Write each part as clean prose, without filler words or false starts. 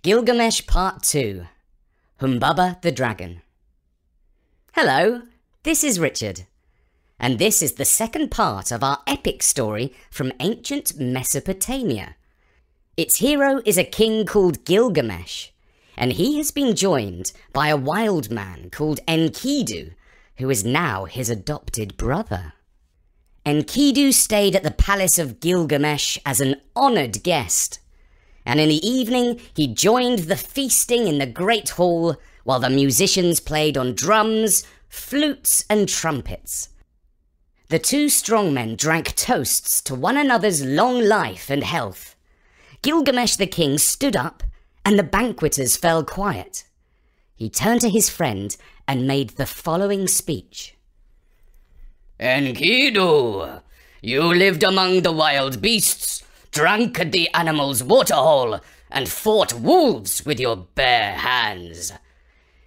Gilgamesh Part 2, Humbaba the Dragon. Hello, this is Richard, and this is the second part of our epic story from ancient Mesopotamia. Its hero is a king called Gilgamesh, and he has been joined by a wild man called Enkidu, who is now his adopted brother. Enkidu stayed at the palace of Gilgamesh as an honoured guest, and in the evening he joined the feasting in the great hall while the musicians played on drums, flutes and trumpets. The two strong men drank toasts to one another's long life and health. Gilgamesh the king stood up, and the banqueters fell quiet. He turned to his friend and made the following speech. Enkidu, you lived among the wild beasts, drank at the animals' waterhole, and fought wolves with your bare hands.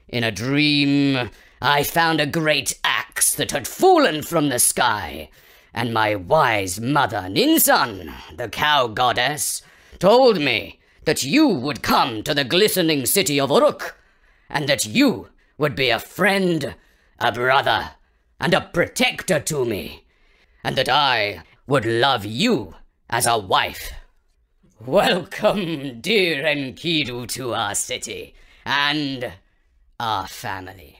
In a dream, I found a great axe that had fallen from the sky, and my wise mother Ninsun, the cow goddess, told me that you would come to the glistening city of Uruk, and that you would be a friend, a brother, and a protector to me, and that I would love you as a wife. Welcome, dear Enkidu, to our city and our family.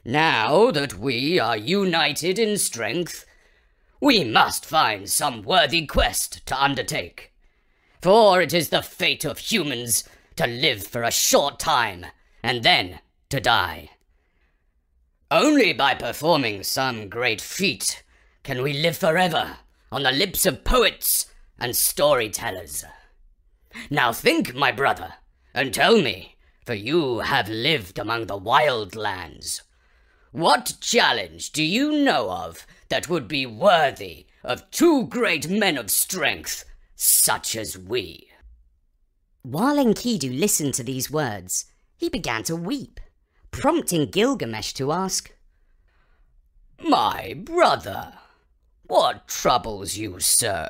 Now that we are united in strength, we must find some worthy quest to undertake, for it is the fate of humans to live for a short time and then to die. Only by performing some great feat can we live forever on the lips of poets and storytellers. Now think, my brother, and tell me, for you have lived among the wild lands, what challenge do you know of that would be worthy of two great men of strength such as we? While Enkidu listened to these words, he began to weep, prompting Gilgamesh to ask, My brother, what troubles you so?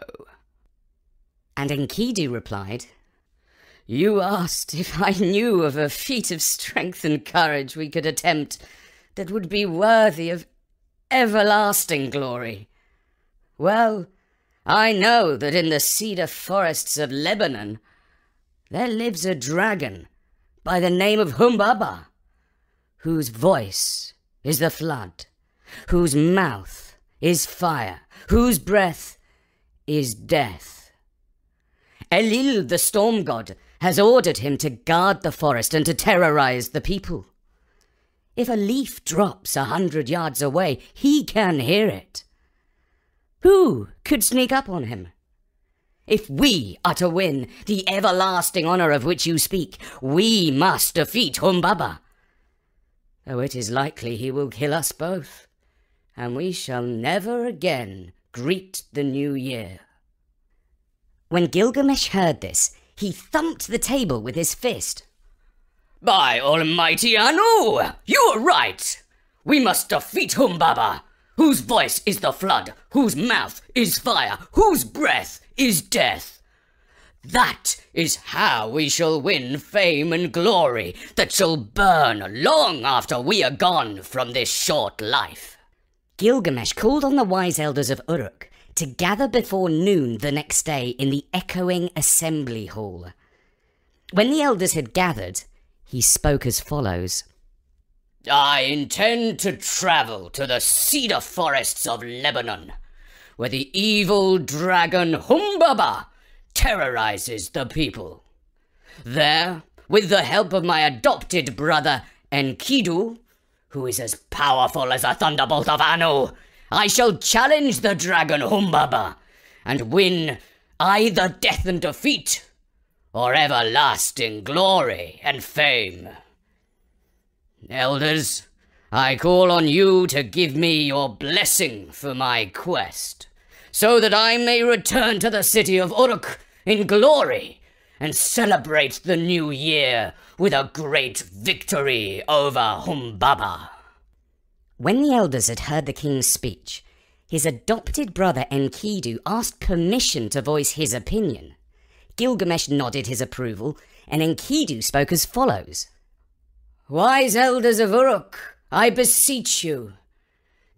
And Enkidu replied, You asked if I knew of a feat of strength and courage we could attempt that would be worthy of everlasting glory. Well, I know that in the cedar forests of Lebanon there lives a dragon by the name of Humbaba, whose voice is the flood, whose mouth is fire, whose breath is death. Elil, the storm god, has ordered him to guard the forest and to terrorize the people. If a leaf drops 100 yards away, he can hear it. Who could sneak up on him? If we are to win the everlasting honor of which you speak, we must defeat Humbaba, though it is likely he will kill us both, and we shall never again greet the new year. When Gilgamesh heard this, he thumped the table with his fist. By Almighty Anu, you are right. We must defeat Humbaba, whose voice is the flood, whose mouth is fire, whose breath is death. That is how we shall win fame and glory that shall burn long after we are gone from this short life. Gilgamesh called on the wise elders of Uruk to gather before noon the next day in the echoing assembly hall. When the elders had gathered, he spoke as follows. I intend to travel to the cedar forests of Lebanon, where the evil dragon Humbaba terrorizes the people. There, with the help of my adopted brother Enkidu, who is as powerful as a thunderbolt of Anu, I shall challenge the dragon Humbaba and win either death and defeat or everlasting glory and fame. Elders, I call on you to give me your blessing for my quest, so that I may return to the city of Uruk in glory and celebrate the new year with a great victory over Humbaba. When the elders had heard the king's speech, his adopted brother Enkidu asked permission to voice his opinion. Gilgamesh nodded his approval, and Enkidu spoke as follows. "Wise elders of Uruk, I beseech you,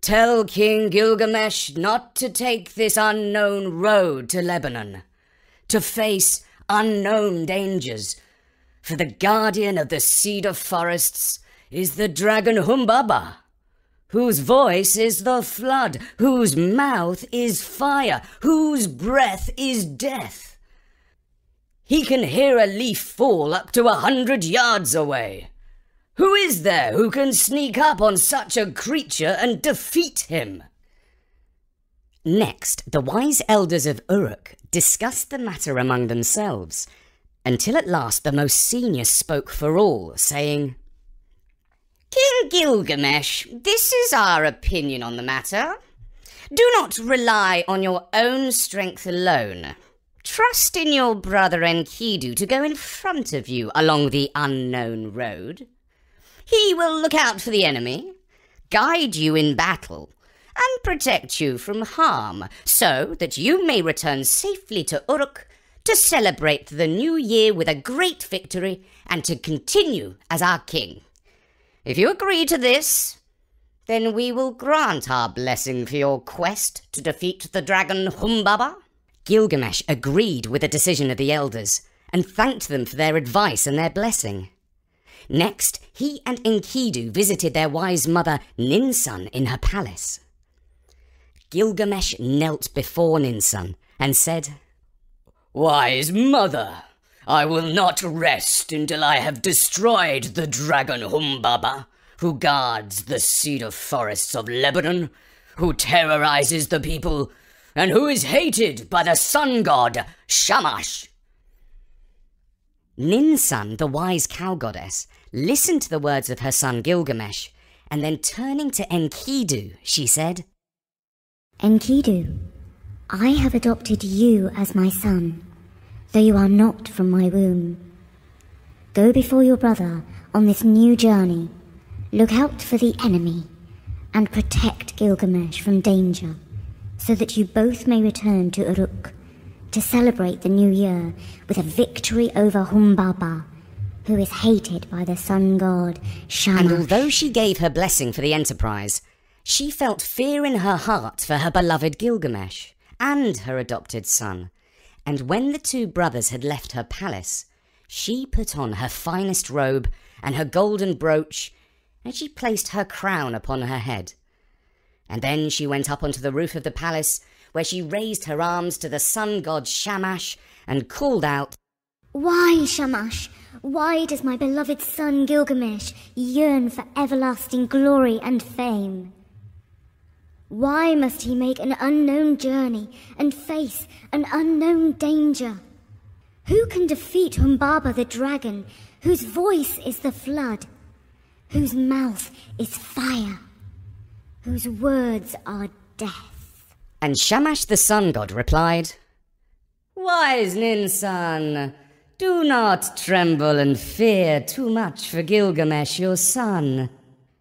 tell King Gilgamesh not to take this unknown road to Lebanon, to face unknown dangers, for the guardian of the cedar forests is the dragon Humbaba, whose voice is the flood, whose mouth is fire, whose breath is death. He can hear a leaf fall up to 100 yards away. Who is there who can sneak up on such a creature and defeat him?" Next, the wise elders of Uruk discussed the matter among themselves, until at last the most senior spoke for all, saying, "King Gilgamesh, this is our opinion on the matter. Do not rely on your own strength alone. Trust in your brother Enkidu to go in front of you along the unknown road. He will look out for the enemy, guide you in battle, and protect you from harm, so that you may return safely to Uruk to celebrate the new year with a great victory and to continue as our king. If you agree to this, then we will grant our blessing for your quest to defeat the dragon Humbaba." Gilgamesh agreed with the decision of the elders and thanked them for their advice and their blessing. Next, he and Enkidu visited their wise mother Ninsun in her palace. Gilgamesh knelt before Ninsun and said, "Wise mother, I will not rest until I have destroyed the dragon Humbaba, who guards the cedar forests of Lebanon, who terrorizes the people, and who is hated by the sun god Shamash." Ninsun, the wise cow goddess, listened to the words of her son Gilgamesh, and then turning to Enkidu, she said, "Enkidu, I have adopted you as my son, though you are not from my womb. Go before your brother on this new journey, look out for the enemy, and protect Gilgamesh from danger, so that you both may return to Uruk to celebrate the new year with a victory over Humbaba, who is hated by the sun god Shamash." And although she gave her blessing for the enterprise, she felt fear in her heart for her beloved Gilgamesh and her adopted son. And when the two brothers had left her palace, she put on her finest robe and her golden brooch, and she placed her crown upon her head. And then she went up onto the roof of the palace, where she raised her arms to the sun god Shamash and called out, "Why, Shamash? Why does my beloved son Gilgamesh yearn for everlasting glory and fame? Why must he make an unknown journey and face an unknown danger? Who can defeat Humbaba the dragon, whose voice is the flood, whose mouth is fire, whose words are death?" And Shamash the sun god replied, "Wise Ninsun, do not tremble and fear too much for Gilgamesh your son.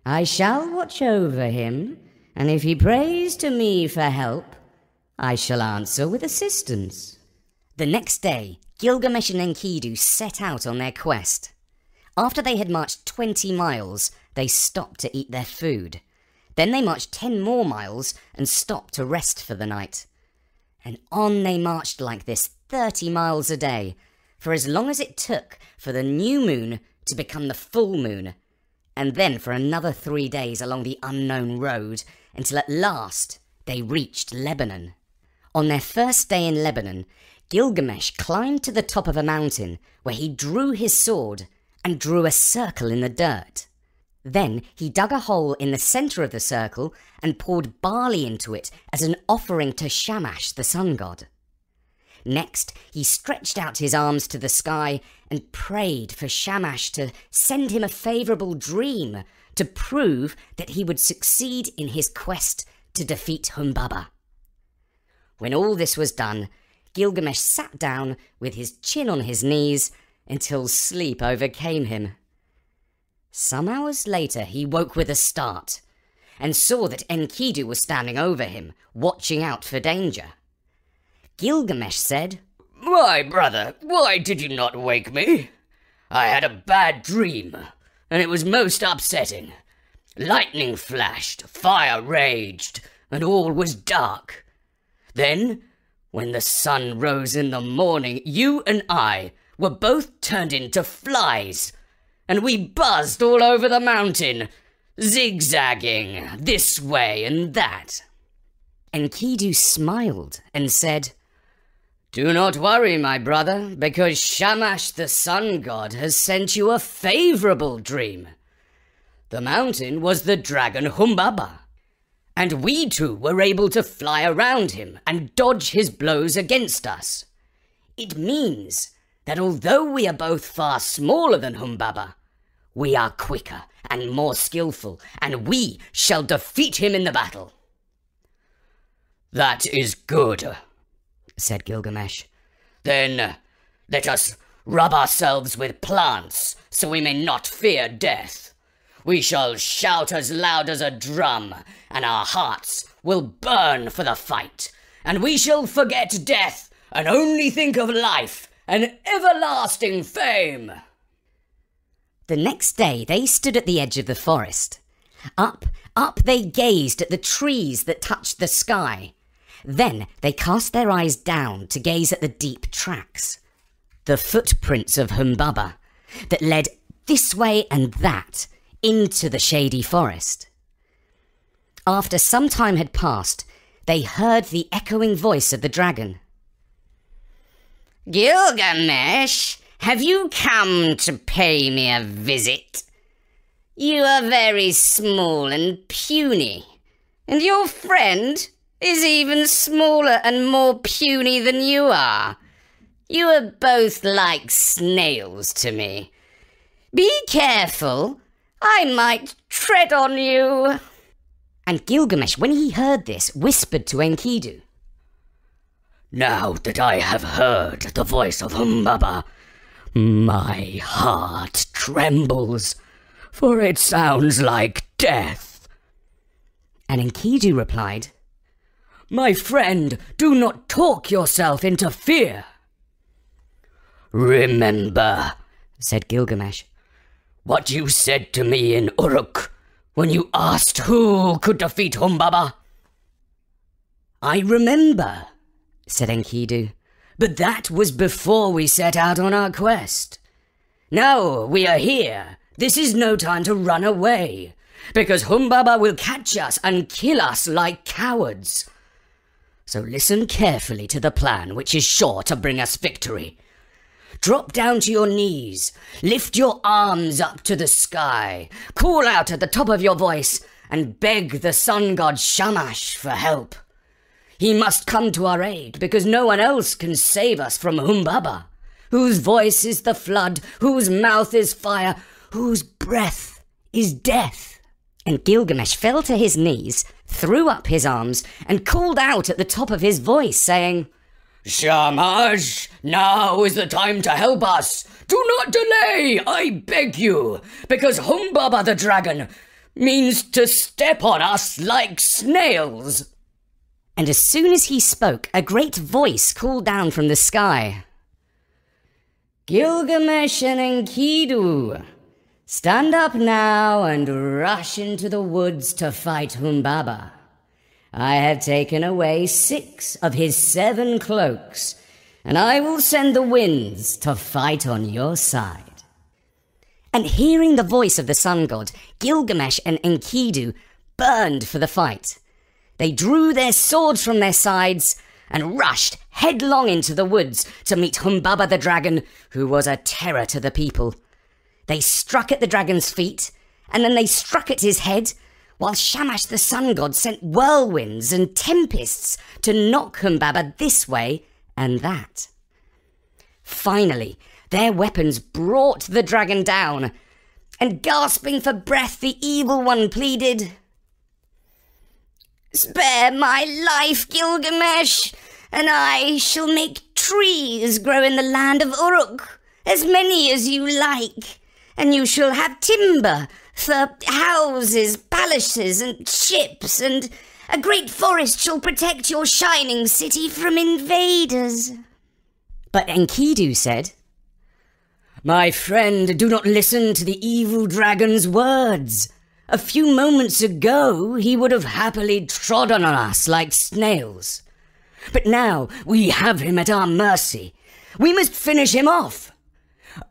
I shall watch over him, and if he prays to me for help, I shall answer with assistance." The next day, Gilgamesh and Enkidu set out on their quest. After they had marched 20 miles, they stopped to eat their food. Then they marched 10 more miles and stopped to rest for the night. And on they marched like this 30 miles a day, for as long as it took for the new moon to become the full moon, and then for another 3 days along the unknown road, until at last they reached Lebanon. On their first day in Lebanon, Gilgamesh climbed to the top of a mountain, where he drew his sword and drew a circle in the dirt. Then he dug a hole in the center of the circle and poured barley into it as an offering to Shamash the sun god. Next, he stretched out his arms to the sky and prayed for Shamash to send him a favorable dream to prove that he would succeed in his quest to defeat Humbaba. When all this was done, Gilgamesh sat down with his chin on his knees until sleep overcame him. Some hours later, he woke with a start and saw that Enkidu was standing over him, watching out for danger. Gilgamesh said, "My brother, why did you not wake me? I had a bad dream, and it was most upsetting. Lightning flashed, fire raged, and all was dark. Then, when the sun rose in the morning, you and I were both turned into flies, and we buzzed all over the mountain, zigzagging this way and that." Enkidu smiled and said, "Do not worry, my brother, because Shamash the sun god has sent you a favorable dream. The mountain was the dragon Humbaba, and we two were able to fly around him and dodge his blows against us. It means that although we are both far smaller than Humbaba, we are quicker and more skillful, and we shall defeat him in the battle." "That is good," said Gilgamesh. "Then let us rub ourselves with plants so we may not fear death. We shall shout as loud as a drum, and our hearts will burn for the fight, and we shall forget death and only think of life and everlasting fame." The next day they stood at the edge of the forest. Up they gazed at the trees that touched the sky. Then they cast their eyes down to gaze at the deep tracks, the footprints of Humbaba, that led this way and that into the shady forest. After some time had passed, they heard the echoing voice of the dragon. "Gilgamesh, have you come to pay me a visit? You are very small and puny, and your friend is even smaller and more puny than you are. You are both like snails to me. Be careful, I might tread on you." And Gilgamesh, when he heard this, whispered to Enkidu, "Now that I have heard the voice of Humbaba, my heart trembles, for it sounds like death." And Enkidu replied, "My friend, do not talk yourself into fear." "Remember," said Gilgamesh, "what you said to me in Uruk when you asked who could defeat Humbaba?" "I remember," said Enkidu, "but that was before we set out on our quest. Now we are here. This is no time to run away, because Humbaba will catch us and kill us like cowards. So listen carefully to the plan, which is sure to bring us victory. Drop down to your knees, lift your arms up to the sky, call out at the top of your voice, and beg the sun god Shamash for help. He must come to our aid, because no one else can save us from Humbaba, whose voice is the flood, whose mouth is fire, whose breath is death." And Gilgamesh fell to his knees, threw up his arms, and called out at the top of his voice, saying, "Shamash, now is the time to help us. Do not delay, I beg you, because Humbaba the dragon means to step on us like snails." And as soon as he spoke, a great voice called down from the sky, "Gilgamesh and Enkidu, stand up now and rush into the woods to fight Humbaba. I have taken away 6 of his 7 cloaks, and I will send the winds to fight on your side." And hearing the voice of the sun god, Gilgamesh and Enkidu burned for the fight. They drew their swords from their sides and rushed headlong into the woods to meet Humbaba the dragon, who was a terror to the people. They struck at the dragon's feet, and then they struck at his head, while Shamash the sun god sent whirlwinds and tempests to knock Humbaba this way and that. Finally, their weapons brought the dragon down, and gasping for breath, the evil one pleaded, "Spare my life, Gilgamesh, and I shall make trees grow in the land of Uruk, as many as you like, and you shall have timber for houses, palaces, and ships, and a great forest shall protect your shining city from invaders." But Enkidu said, "My friend, do not listen to the evil dragon's words. A few moments ago, he would have happily trodden on us like snails. But now we have him at our mercy. We must finish him off.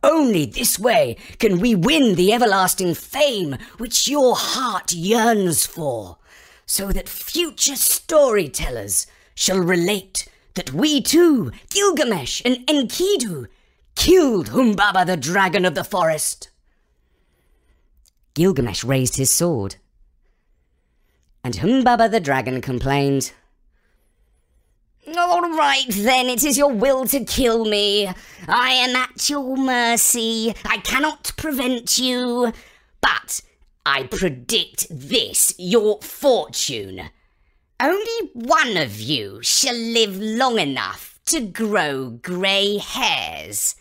Only this way can we win the everlasting fame which your heart yearns for, so that future storytellers shall relate that we too, Gilgamesh and Enkidu, killed Humbaba the dragon of the forest." Gilgamesh raised his sword, and Humbaba the dragon complained, "All right then, it is your will to kill me. I am at your mercy. I cannot prevent you. But I predict this, your fortune. Only one of you shall live long enough to grow grey hairs,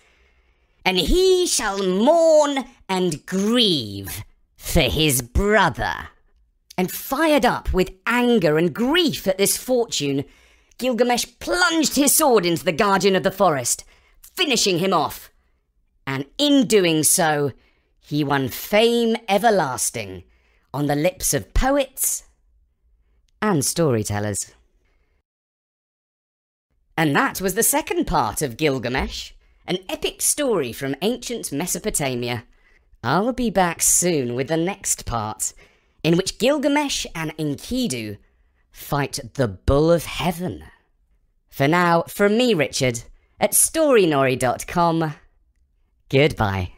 and he shall mourn and grieve for his brother." And fired up with anger and grief at this fortune, Gilgamesh plunged his sword into the guardian of the forest, finishing him off. And in doing so, he won fame everlasting on the lips of poets and storytellers. And that was the second part of Gilgamesh, an epic story from ancient Mesopotamia. I'll be back soon with the next part, in which Gilgamesh and Enkidu fight the Bull of Heaven. For now, from me, Richard, at storynori.com, goodbye.